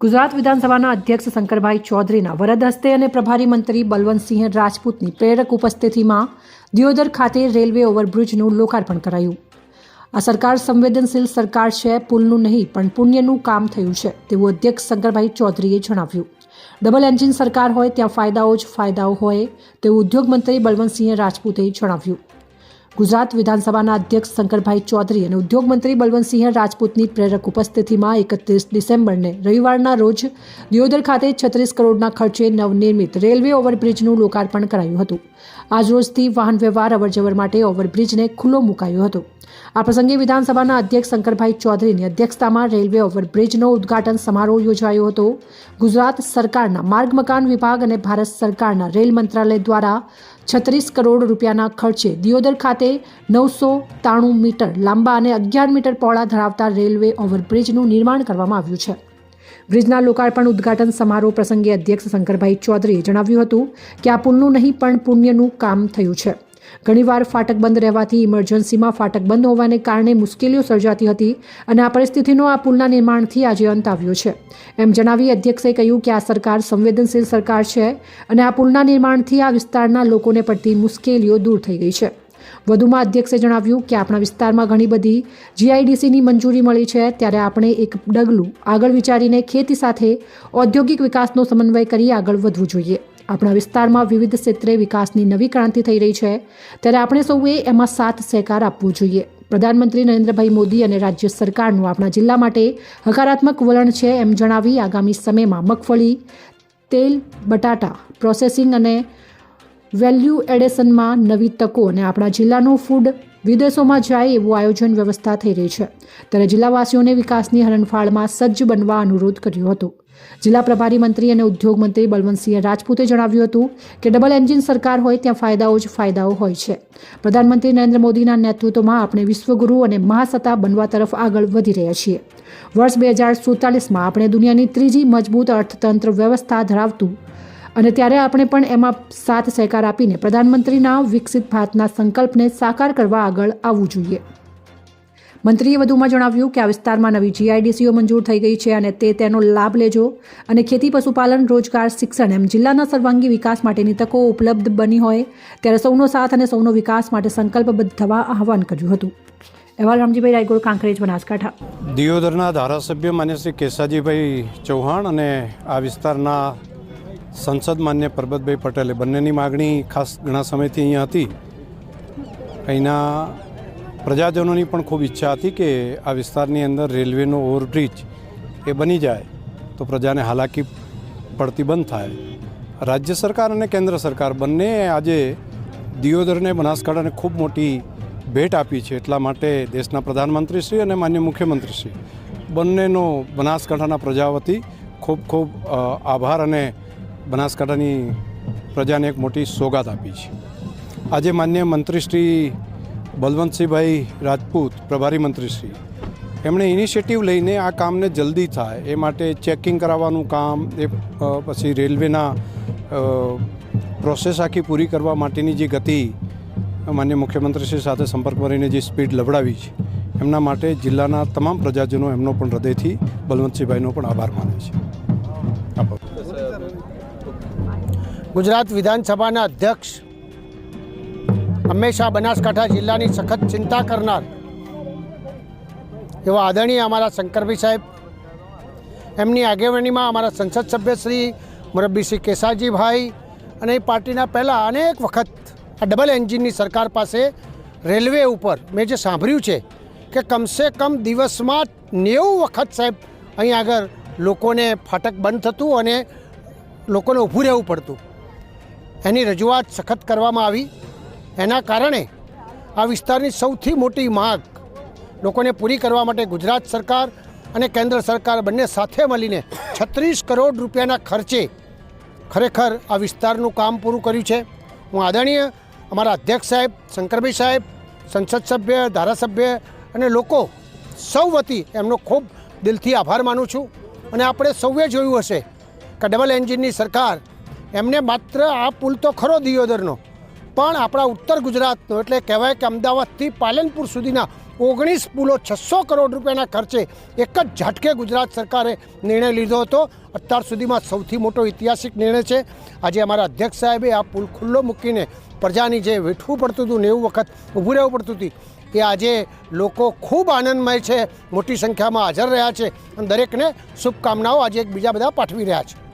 ગુજરાત વિધાનસભાના અધ્યક્ષ શંકરભાઈ ચૌધરીના વરદ હસ્તે અને પ્રભારી મંત્રી બલવંતસિંહ રાજપૂતની પ્રેરક ઉપસ્થિતિમાં દિયોદર ખાતે રેલવે ઓવરબ્રિજનું લોકાર્પણ કરાયું। આ સરકાર સંવેદનશીલ સરકાર છે, પુલનું નહીં પણ પુણ્યનું કામ થયું છે તેવું અધ્યક્ષ શંકરભાઈ ચૌધરીએ જણાવ્યું। ડબલ એન્જિન સરકાર હોય ત્યાં ફાયદાઓ જ ફાયદાઓ હોય તેવું ઉદ્યોગ મંત્રી બલવંતસિંહ રાજપૂતે જણાવ્યું। ગુજરાત વિધાનસભાના અધ્યક્ષ શંકરભાઈ ચૌધરી અને ઉદ્યોગ મંત્રી બલવંતસિંહ રાજપૂતની પ્રેરક ઉપસ્થિતિમાં 31 ડિસેમ્બરને રવિવારના રોજ દિયોદર ખાતે 36 કરોડના ખર્ચે નવનિર્મિત રેલવે ઓવરબ્રિજનું લોકાર્પણ કરાયું હતું। આજરોજથી વાહન વ્યવહાર અવરજવર માટે ઓવરબ્રિજને ખુલ્લો મુકાયો હતો। આ પ્રસંગે વિધાનસભાના અધ્યક્ષ શંકરભાઈ ચૌધરીની અધ્યક્ષતામાં રેલવે ઓવરબ્રિજનો ઉદ્ઘાટન સમારોહ યોજાયો હતો। ગુજરાત સરકારના માર્ગ મકાન વિભાગ અને ભારત સરકારના રેલ મંત્રાલય દ્વારા 36 કરોડ રૂપિયાના ખર્ચે દિયોદર ખાતે 993 મીટર લાંબા અને 11 મીટર પહોળા ધરાવતા રેલવે ઓવરબ્રિજનું નિર્માણ કરવામાં આવ્યું છે। બ્રિજના લોકાર્પણ ઉદ્ઘાટન સમારોહ પ્રસંગે અધ્યક્ષ શંકરભાઈ ચૌધરીએ જણાવ્યું હતું કે આ પુલનું નહીં પણ પુણ્યનું કામ થયું છે। ઘણીવાર ફાટક બંધ રહેવાથી ઇમરજન્સીમાં ફાટક બંધ હોવાને કારણે મુશ્કેલીઓ સર્જાતી હતી અને આ પરિસ્થિતિનો આ પુલના નિર્માણથી આજે અંત આવ્યો છે। એમ જણાવી અધ્યક્ષે કહ્યું કે આ સરકાર સંવેદનશીલ સરકાર છે અને આ પુલના નિર્માણથી આ વિસ્તારના લોકોને પડતી મુશ્કેલીઓ દૂર થઈ ગઈ છે। વધુમાં અધ્યક્ષે જણાવ્યું કે આપણા વિસ્તારમાં ઘણી બધી GIDCની મંજૂરી મળી છે, ત્યારે આપણે એક ડગલું આગળ વિચારીને ખેતી સાથે ઔદ્યોગિક વિકાસનો સમન્વય કરી આગળ વધવું જોઈએ। આપણા વિસ્તારમાં વિવિધ ક્ષેત્રે વિકાસની નવી ક્રાંતિ થઈ રહી છે, ત્યારે આપણે સૌએ એમાં સાથ સહકાર આપવો જોઈએ। પ્રધાનમંત્રી નરેન્દ્રભાઈ મોદી અને રાજ્ય સરકારનું આપણા જિલ્લા માટે હકારાત્મક વલણ છે એમ જણાવી આગામી સમયમાં મગફળી, તેલ, બટાટા પ્રોસેસિંગ અને વેલ્યુ એડિશનમાં નવી તકો અને આપણા જિલ્લાનું ફૂડ વિદેશોમાં જાય એવું આયોજન વ્યવસ્થા થઈ રહી છે, ત્યારે જિલ્લાવાસીઓને વિકાસની હરણફાળમાં સજ્જ બનવા અનુરોધ કર્યો હતો। જિલ્લા પ્રભારી મંત્રી અને ઉદ્યોગ મંત્રી બલવંતસિંહ રાજપૂતે જણાવ્યું હતું કે ડબલ એન્જિન સરકાર હોય ત્યાં ફાયદાઓ જ ફાયદાઓ હોય છે। પ્રધાનમંત્રી નરેન્દ્ર મોદીના નેતૃત્વમાં આપણે વિશ્વગુરુ અને મહાસત્તા બનવા તરફ આગળ વધી રહ્યા છીએ। વર્ષ 2047માં આપણે દુનિયાની ત્રીજી મજબૂત અર્થતંત્ર વ્યવસ્થા ધરાવતું અને ત્યારે આપણે પણ એમાં સાથ સહકાર આપીને પ્રધાનમંત્રીના વિકસિત ભારતના સંકલ્પને સાકાર કરવા આગળ આવવું જોઈએ। મંત્રીએ વધુમાં જણાવ્યું કે આ વિસ્તારમાં નવી GIDCઓ મંજૂર થઈ ગઈ છે અને તેનો લાભ લેજો અને ખેતી, પશુપાલન, રોજગાર, શિક્ષણ એમ જિલ્લાના સર્વાંગી વિકાસ માટેની તકો ઉપલબ્ધ બની હોય ત્યારે સૌનો સાથ અને સૌનો વિકાસ માટે સંકલ્પબદ્ધ થવા આહવાન કર્યું હતું। અહેવાલ રામજીભાઈ રાયગોર, કાંકરેજ, બનાસકાંઠા। દિયોદરના ધારાસભ્ય માન્ય શ્રી કેસાજીભાઈ ચૌહાણ અને આ વિસ્તારના સંસદ માન્ય પરબતભાઈ પટેલે બંનેની માગણી ખાસ ઘણા સમયથી અહીંયા હતી। અહીંના પ્રજાજનોની પણ ખૂબ ઈચ્છા હતી કે આ વિસ્તારની અંદર રેલવેનો ઓવરબ્રિજ એ બની જાય તો પ્રજાને હાલાકી પડતી બંધ થાય। રાજ્ય સરકાર અને કેન્દ્ર સરકાર બંને આજે દિયોદરને, બનાસકાંઠાને ખૂબ મોટી ભેટ આપી છે। એટલા માટે દેશના પ્રધાનમંત્રીશ્રી અને માન્ય મુખ્યમંત્રીશ્રી બંનેનો બનાસકાંઠાના પ્રજા વતી ખૂબ ખૂબ આભાર અને બનાસકાંઠાની પ્રજાને એક મોટી સોગાત આપી છે। આજે માન્ય મંત્રીશ્રી બલવંતસિંહભાઈ રાજપૂત, પ્રભારી મંત્રીશ્રી, એમણે ઇનિશિયેટિવ લઈને આ કામને જલ્દી થાય એ માટે ચેકિંગ કરાવવાનું કામ, એ પછી રેલવેના પ્રોસેસ આખી પૂરી કરવા માટેની જે ગતિ માન્ય મુખ્યમંત્રીશ્રી સાથે સંપર્ક કરીને જે સ્પીડ લવડાવી છે એમના માટે જિલ્લાના તમામ પ્રજાજનો એમનો પણ હૃદયથી બલવંતસિંહભાઈનો પણ આભાર માને છે। ગુજરાત વિધાનસભાના અધ્યક્ષ, હંમેશા બનાસકાંઠા જિલ્લાની સખત ચિંતા કરનાર એવા આદરણીય અમારા શંકરભાઈ સાહેબ, એમની આગેવાનીમાં અમારા સંસદ સભ્ય શ્રી મુરબ્બીશ્રી કેસાજીભાઈ અને એ પાર્ટીના પહેલાં અનેક વખત આ ડબલ એન્જિનની સરકાર પાસે રેલવે ઉપર મેં જે સાંભળ્યું છે કે કમસે કમ દિવસમાં 90 વખત સાહેબ અહીં આગળ લોકોને ફાટક બંધ થતું અને લોકોને ઊભું રહેવું પડતું। એની રજૂઆત સખત કરવામાં આવી। એના કારણે આ વિસ્તારની સૌથી મોટી માગ લોકોને પૂરી કરવા માટે ગુજરાત સરકાર અને કેન્દ્ર સરકાર બંને સાથે મળીને 36 કરોડ રૂપિયાના ખર્ચે ખરેખર આ વિસ્તારનું કામ પૂરું કર્યું છે। હું આદરણીય અમારા અધ્યક્ષ સાહેબ, શંકરભાઈ સાહેબ, સંસદ સભ્ય, ધારાસભ્ય અને લોકો સૌ વતી એમનો ખૂબ દિલથી આભાર માનું છું। અને આપણે સૌએ જોયું હશે કે ડબલ એન્જિનની સરકાર એમને માત્ર આ પુલ તો ખરો દિયોદરનો, પણ આપણા ઉત્તર ગુજરાતનો એટલે કહેવાય કે અમદાવાદથી પાલનપુર સુધીના 19 પુલો 600 કરોડ રૂપિયાના ખર્ચે એક જ ઝાટકે ગુજરાત સરકારે નિર્ણય લીધો હતો. અત્યાર સુધીમાં સૌથી મોટો ઐતિહાસિક નિર્ણય છે. આજે અમારા અધ્યક્ષ સાહેબે આ પુલ ખુલ્લો મૂકીને પ્રજાની જે વેઠવું પડતું હતું, 90 વખત ઊભું રહેવું પડતું હતું, એ આજે લોકો ખૂબ આનંદમય છે, મોટી સંખ્યામાં હાજર રહ્યા છે અને દરેકને શુભકામનાઓ આજે એકબીજા બધા પાઠવી રહ્યા છે.